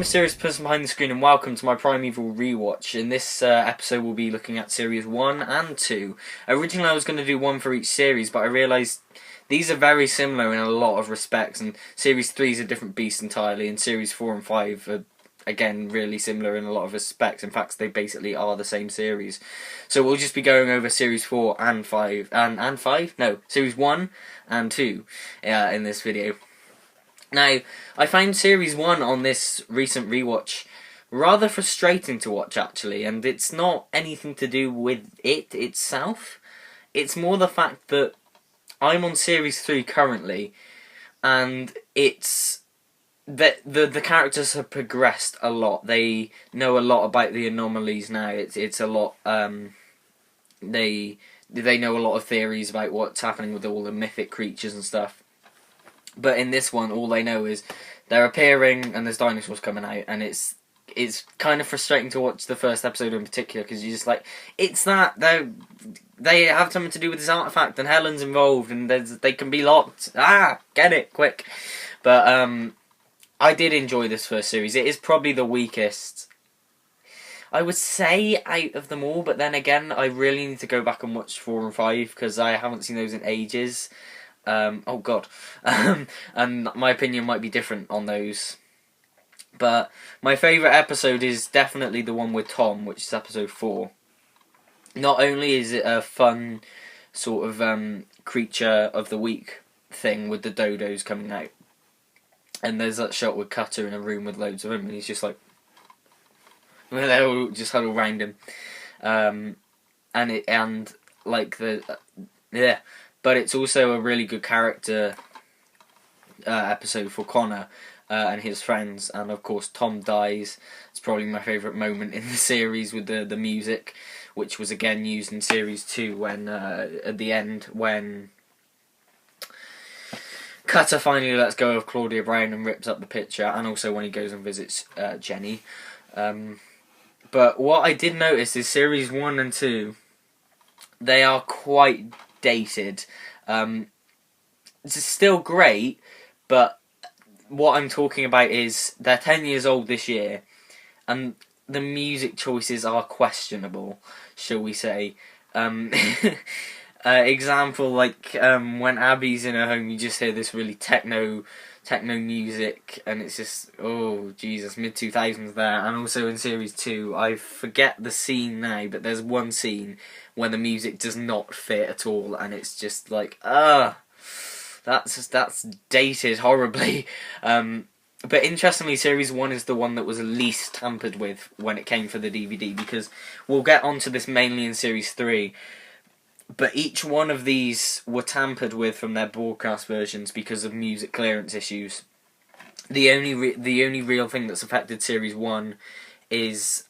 mysterious person behind the screen, and welcome to my Primeval Rewatch. In this episode, we'll be looking at Series 1 and 2. Originally, I was going to do one for each series, but I realised these are very similar in a lot of respects, and Series 3 is a different beast entirely, and Series 4 and 5 are, again, really similar in a lot of respects. In fact, they basically are the same series. So we'll just be going over Series 4 and 5, and 5? No, Series 1 and 2 in this video. Now, I found Series 1 on this recent rewatch rather frustrating to watch, actually, and it's not anything to do with it itself. It's more the fact that I'm on Series 3 currently, and it's that the characters have progressed a lot. They know a lot about the anomalies now. It's a lot. They know a lot of theories about what's happening with all the mythic creatures and stuff. But in this one, all they know is they're appearing and there's dinosaurs coming out, and it's kind of frustrating to watch the first episode in particular, because you're just like, it's that they have something to do with this artifact, and Helen's involved, and they can be locked. Get it quick. But I did enjoy this first series. It is probably the weakest, I would say, out of them all. But then again, I really need to go back and watch 4 and 5 because I haven't seen those in ages. Oh god. And my opinion might be different on those. But my favourite episode is definitely the one with Tom, which is episode 4. Not only is it a fun sort of creature of the week thing with the dodos coming out, and there's that shot with Cutter in a room with loads of them, and he's just like, well, they all just huddle around him, But it's also a really good character episode for Connor and his friends, and of course Tom dies. It's probably my favourite moment in the series with the music, which was again used in Series 2 when at the end when Cutter finally lets go of Claudia Brown and rips up the picture, and also when he goes and visits Jenny. But what I did notice is Series 1 and 2, they are quite dated. It's still great, but what I'm talking about is they're 10 years old this year, and the music choices are questionable, shall we say. Example, like when Abby's in her home, you just hear this really techno music, and it's just, oh Jesus, mid-2000s there. And also in Series 2, I forget the scene now, but there's one scene when the music does not fit at all, and it's just like, that's dated horribly. But interestingly, Series 1 is the one that was least tampered with when it came for the DVD, because we'll get onto this mainly in Series 3, but each one of these were tampered with from their broadcast versions because of music clearance issues. The only real thing that's affected Series 1 is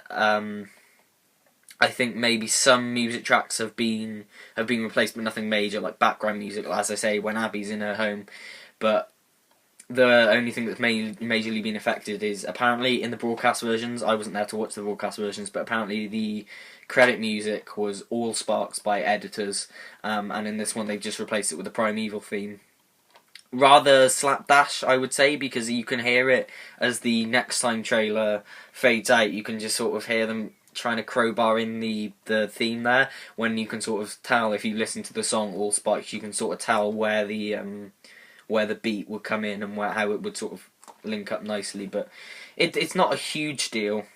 I think maybe some music tracks have been replaced, but nothing major, like background music, as I say, when Abby's in her home. But the only thing that's majorly been affected is, apparently in the broadcast versions, I wasn't there to watch the broadcast versions, but apparently the credit music was all Sparks by editors, and in this one they've just replaced it with the Primeval theme. Rather slapdash, I would say, because you can hear it as the Next Time trailer fades out. You can just sort of hear them trying to crowbar in the theme there, when you can sort of tell, if you listen to the song All Sparks, you can sort of tell where the beat would come in and how it would sort of link up nicely. But it's not a huge deal,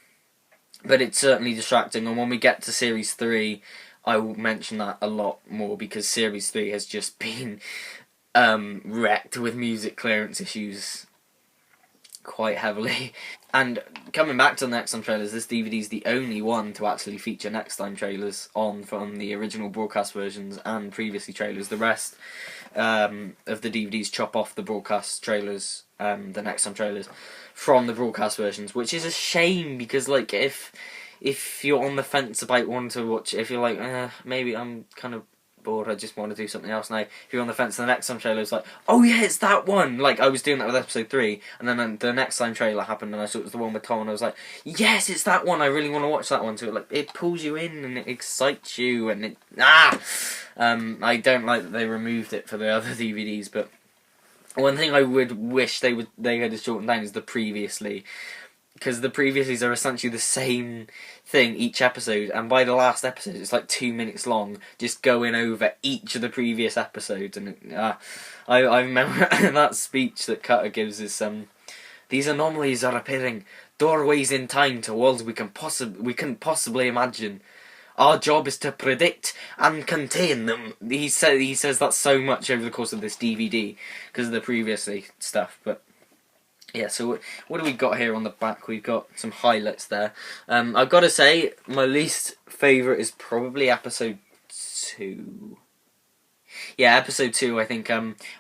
but it's certainly distracting. And when we get to Series 3, I will mention that a lot more, because Series 3 has just been wrecked with music clearance issues quite heavily. And coming back to the Next Time trailers, this DVD is the only one to actually feature Next Time trailers from the original broadcast versions and previously trailers. The rest of the DVDs chop off the broadcast trailers, the Next Time trailers, from the broadcast versions, which is a shame, because like if you're on the fence about wanting to watch, if you're like, maybe I'm kind of bored, I just want to do something else now. If you're on the fence, the Next Time trailer is like, oh yeah, it's that one. Like, I was doing that with episode 3, and then the Next Time trailer happened, and I saw it was the one with Tom, and I was like, yes, it's that one. I really want to watch that one. So it pulls you in, and it excites you, and I don't like that they removed it for the other DVDs. But one thing I would wish they had shortened down is the previously. because the previously are essentially the same thing each episode, and by the last episode it's like 2 minutes long, just going over each of the previous episodes. And I remember that speech that Cutter gives is these anomalies are appearing, doorways in time to worlds we couldn't possibly imagine. Our job is to predict and contain them. He says that so much over the course of this DVD because of the previously stuff. But yeah, so what do we got here on the back? We've got some highlights there. I've got to say, my least favourite is probably episode 2. Yeah, episode 2, I think.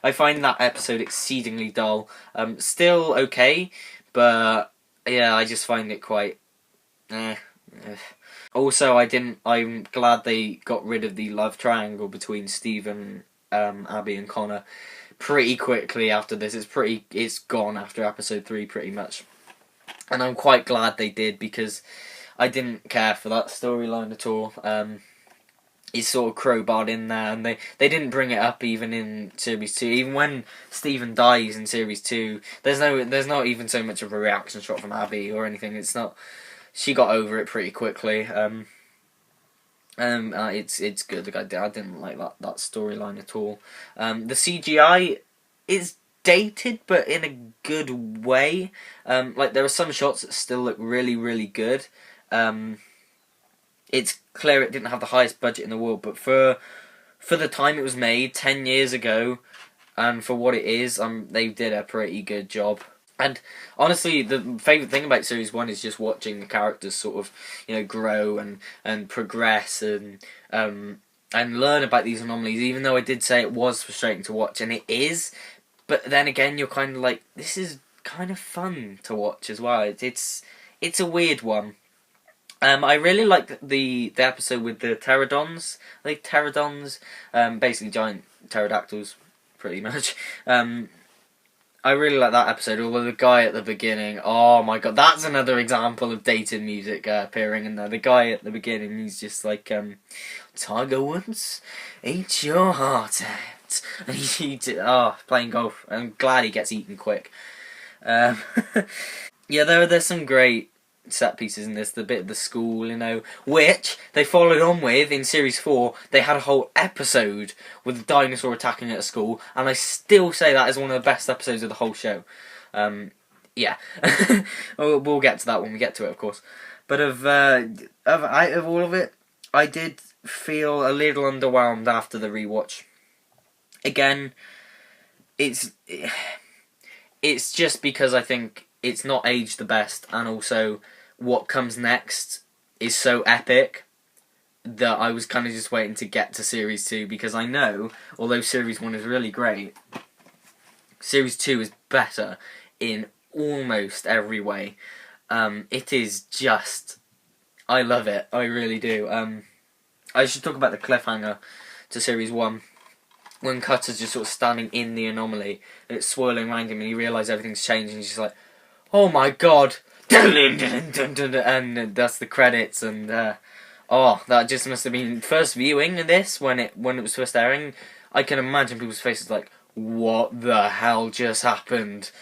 I find that episode exceedingly dull. Still okay, but yeah, I just find it quite... Also, I'm glad they got rid of the love triangle between Stephen, Abby and Connor pretty quickly after this. It's gone after episode 3 pretty much. And I'm quite glad they did, because I didn't care for that storyline at all. It's sort of crowbarred in there, and they didn't bring it up even in series 2. Even when Stephen dies in series 2, there's not even so much of a reaction shot from Abby or anything. It's not. She got over it pretty quickly. It's good. I didn't like that storyline at all. The CGI is dated, but in a good way. Like, there are some shots that still look really, really good. It's clear it didn't have the highest budget in the world, but for the time it was made, 10 years ago, and for what it is, they did a pretty good job. And honestly, the favourite thing about Series 1 is just watching the characters sort of, grow and progress and learn about these anomalies, even though I did say it was frustrating to watch, and it is, but then again, you're kind of like, this is kind of fun to watch as well. It's a weird one. I really liked the episode with the pterodons, basically giant pterodactyls, pretty much. I really like that episode, although the guy at the beginning, oh my god, that's another example of dated music appearing in there. The guy at the beginning, he's just like, Tiger Woods, eat your heart out. And playing golf. I'm glad he gets eaten quick. Yeah, there's some great set pieces in this. The bit of the school, which they followed on with in series 4. They had a whole episode with a dinosaur attacking at a school, and I still say that is one of the best episodes of the whole show. Yeah, we'll get to that when we get to it, of course. But of all of it, I did feel a little underwhelmed after the rewatch. Again, it's just because I think it's not aged the best, and also what comes next is so epic that I was kind of just waiting to get to Series 2, because I know, although Series 1 is really great, Series 2 is better in almost every way. It is just... I love it. I really do. I should talk about the cliffhanger to Series 1. When Cutter's just sort of standing in the anomaly, and it's swirling around him, and he realises everything's changed, and he's just like, oh my god! And that's the credits, and that just must have been first viewing of this when it was first airing. I can imagine people's faces like, what the hell just happened?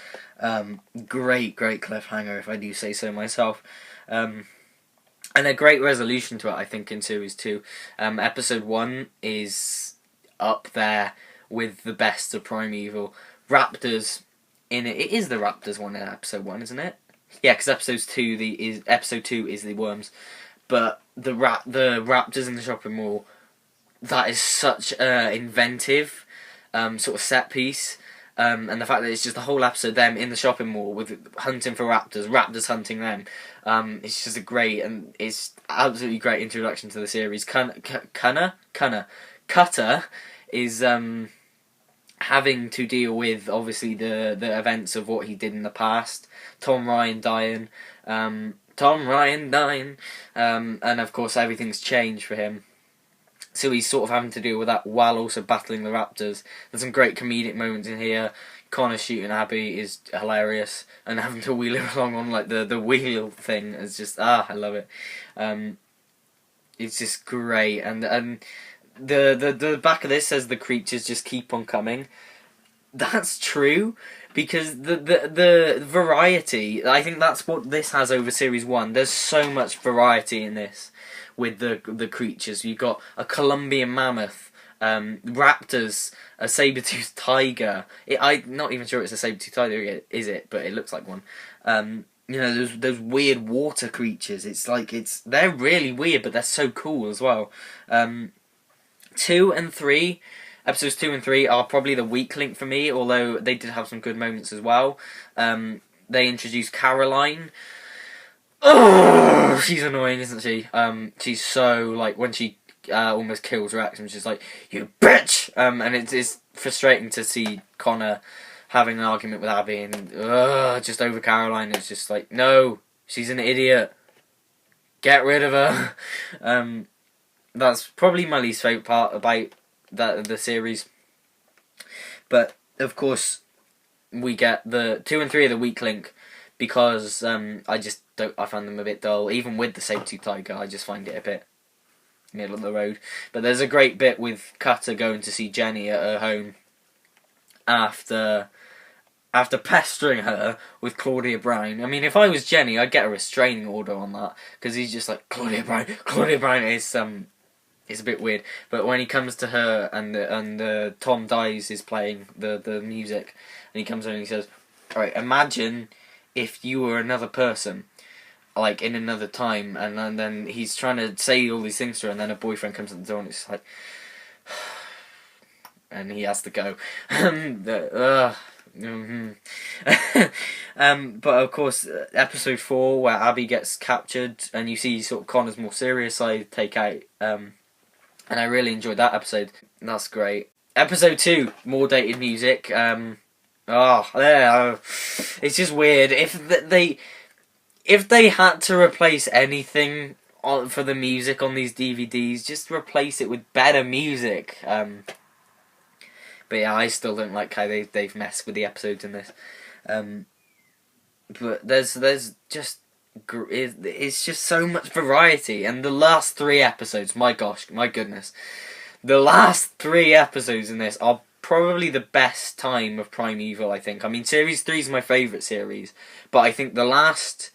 Great cliffhanger, if I do say so myself. And a great resolution to it, I think, in Series 2. Episode 1 is up there with the best of Primeval. Raptors in it. It is the Raptors one in episode 1, isn't it? Yeah, because episode 2 is the worms. But the raptors in the shopping mall, that is such an inventive sort of set piece. And the fact that it's just the whole episode them in the shopping mall with hunting for raptors hunting them. It's just it's absolutely great introduction to the series. Cutter is having to deal with, obviously, the events of what he did in the past. Tom Ryan dying, and of course everything's changed for him. So he's sort of having to deal with that while also battling the raptors. There's some great comedic moments in here. Connor shooting Abby is hilarious, and having to wheel her along on like the wheel thing is just I love it. It's just great, and the back of this says the creatures just keep on coming. That's true, because the variety, I think that's what this has over series 1. There's so much variety in this with the creatures. You've got a Colombian mammoth, raptors, a saber-toothed tiger. I'm not even sure it's a saber-toothed tiger, is it? But it looks like one. You know, those weird water creatures. They're really weird, but they're so cool as well. 2 and 3, episodes 2 and 3 are probably the weak link for me, although they did have some good moments as well. They introduced Caroline. Oh, she's annoying, isn't she? She's so, like, when she almost kills Rex, and she's like, "You bitch!" And it's frustrating to see Connor having an argument with Abby, and just over Caroline. It's just like, no, she's an idiot. Get rid of her. That's probably my least favourite part about the series. But of course, we get the 2 and 3 of the weak link, because I find them a bit dull. Even with the saber-toothed tiger, I just find it a bit middle of the road. But there's a great bit with Cutter going to see Jenny at her home after pestering her with Claudia Brown. I mean, if I was Jenny, I'd get a restraining order on that, because he's just like, Claudia Brown is a bit weird. But when he comes to her and Tom Dies is playing the music, and he comes in and he says, "Alright, imagine if you were another person, like in another time," and then he's trying to say all these things to her, and then her boyfriend comes at the door and it's like, and he has to go. But of course, episode 4, where Abby gets captured, and you see sort of Connor's more serious side take out, and I really enjoyed that episode. That's great. Episode 2, more dated music. It's just weird. If they had to replace anything for the music on these DVDs, just replace it with better music. But yeah, I still don't like how they've messed with the episodes in this. But there's just, it's just so much variety, and the last 3 episodes, my goodness, the last 3 episodes in this are probably the best time of Primeval, I think. I mean, series 3 is my favourite series, but I think the last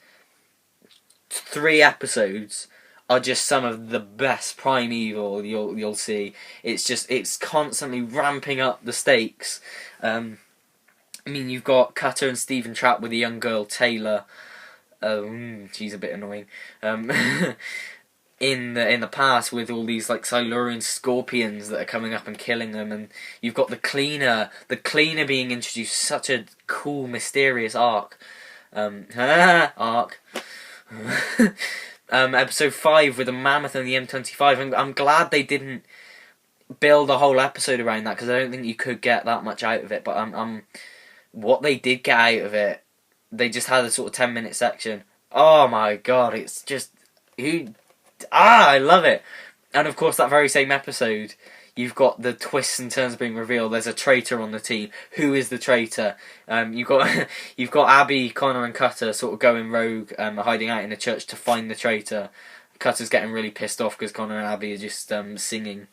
3 episodes are just some of the best Primeval you'll see. It's constantly ramping up the stakes. I mean, you've got Cutter and Stephen trapped with a young girl, Taylor. She's a bit annoying. In the past, with all these like Silurian scorpions that are coming up and killing them, and you've got the cleaner being introduced. Such a cool, mysterious arc. Episode 5 with the mammoth and the M25. I'm glad they didn't build a whole episode around that, because I don't think you could get that much out of it. But what they did get out of it, they just had a sort of 10-minute section. Oh my god, it's just I love it. And of course, that very same episode, you've got the twists and turns being revealed. There's a traitor on the team. Who is the traitor? You've got Abby, Connor, and Cutter sort of going rogue, hiding out in a church to find the traitor. Cutter's getting really pissed off because Connor and Abby are just singing,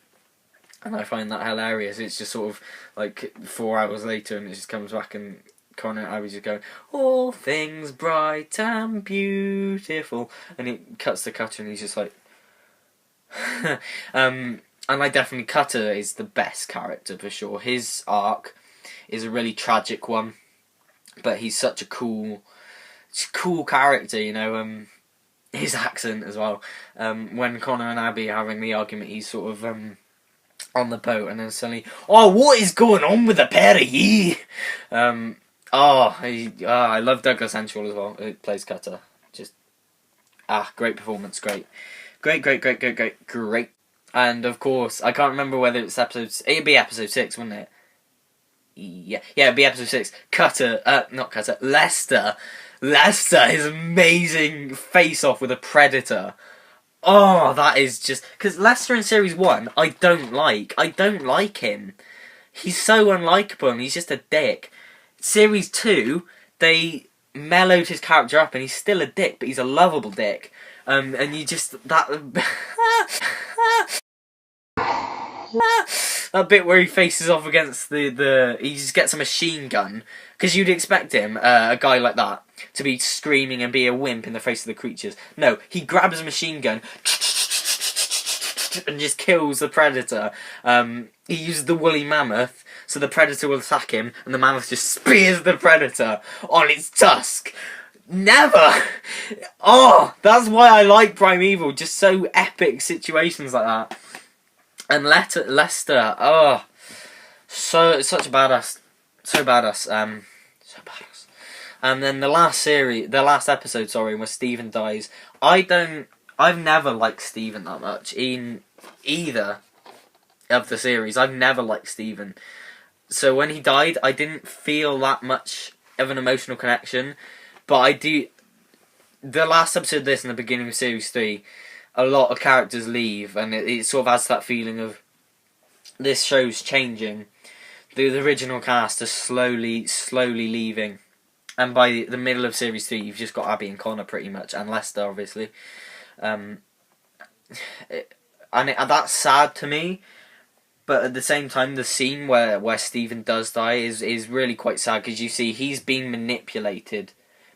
and I find that hilarious. It's just sort of like 4 hours later, and it just comes back, and Connor and Abby just going, "All things bright and beautiful," and it cuts to Cutter, and he's just like, and Cutter is the best character for sure. His arc is a really tragic one, but he's such a cool character, you know. His accent as well. When Connor and Abby are having the argument, he's sort of on the boat, and then suddenly, "Oh, what is going on with the pair of ye?" I love Douglas Henshall as well, who plays Cutter. Just great performance, great. And of course, I can't remember whether it's it'd be episode 6, wouldn't it? Yeah, it'd be episode 6. Lester, his amazing face-off with a predator. Oh, that is just, because Lester in series 1, I don't like him. He's so unlikable, and he's just a dick. Series 2, they mellowed his character up, and he's still a dick, but he's a lovable dick. And you just, that That bit where he faces off against he just gets a machine gun, because you'd expect him, a guy like that, to be screaming and be a wimp in the face of the creatures. No, he grabs a machine gun and just kills the predator. He uses the woolly mammoth, so the predator will attack him, and the mammoth just spears the predator on its tusk. Never! Oh, that's why I like Primeval, just so epic situations like that. And Lester, oh, such a badass. So badass, so badass. And then the last episode, where Stephen dies. I've never liked Stephen that much in either of the series. I've never liked Stephen. So when he died, I didn't feel that much of an emotional connection. But I do. The last episode of this and the beginning of Series 3, a lot of characters leave, and it sort of has that feeling of this show's changing. The original cast are slowly leaving. And by the middle of Series 3, you've just got Abby and Connor pretty much, and Lester, obviously. And that's sad to me. But at the same time, the scene where Stephen does die is really quite sad, because you see he's being manipulated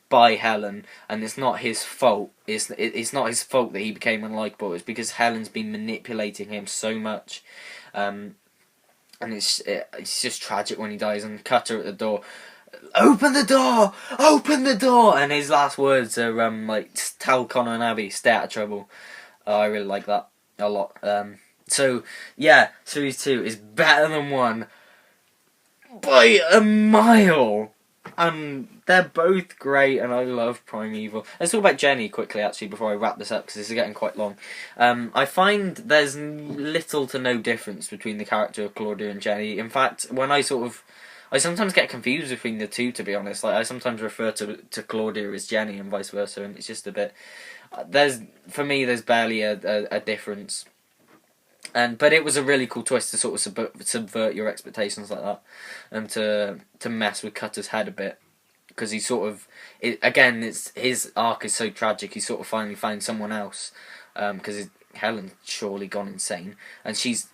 by Helen, and it's not his fault. It's not his fault that he became unlikable. It's because Helen's been manipulating him so much, and it's just tragic when he dies. And Cutter at the door, open the door, open the door, and his last words are like, tell Connor and Abby, stay out of trouble. I really like that a lot. So yeah, Series 2 is better than 1 by a mile. They're both great, and I love Primeval. Let's talk about Jenny quickly, actually, before I wrap this up, because this is getting quite long. I find there's little to no difference between the character of Claudia and Jenny. In fact, when I sometimes get confused between the two, to be honest. Like, I sometimes refer to Claudia as Jenny and vice versa, and it's just a bit... For me, there's barely a difference. But it was a really cool twist to sort of subvert your expectations like that, and to mess with Cutter's head a bit, because he sort of his arc is so tragic. He sort of finally found someone else, because Helen's surely gone insane, and she's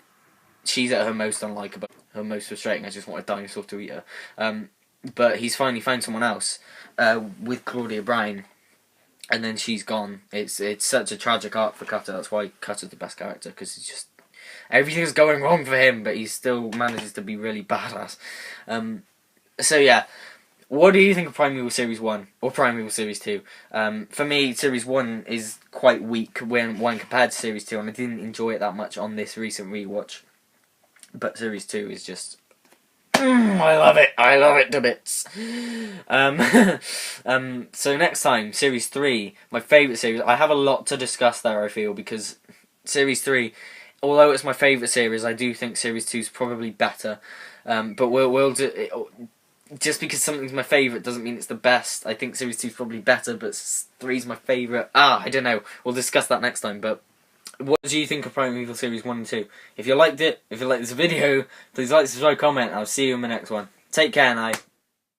at her most unlikable, her most frustrating. I just want a dinosaur to eat her. But he's finally found someone else with Claudia Bryan. And then she's gone. It's such a tragic arc for Cutter. That's why Cutter's the best character, because it's just everything's going wrong for him, but he still manages to be really badass. So yeah, what do you think of Primeval Series 1 or Primeval Series 2? For me, Series 1 is quite weak when compared to Series 2, and I didn't enjoy it that much on this recent rewatch. But Series 2 is just... I love it to bits. So next time, Series 3, my favourite series. I have a lot to discuss there, I feel, because Series 3, although it's my favourite series, I do think Series 2 is probably better. But we'll do it, just because something's my favourite doesn't mean it's the best. I think Series 2 is probably better, but 3 is my favourite. I don't know. We'll discuss that next time, but... What do you think of Primeval Series 1 and 2? If you liked it, if you liked this video, please like, subscribe, comment. I'll see you in the next one. Take care now.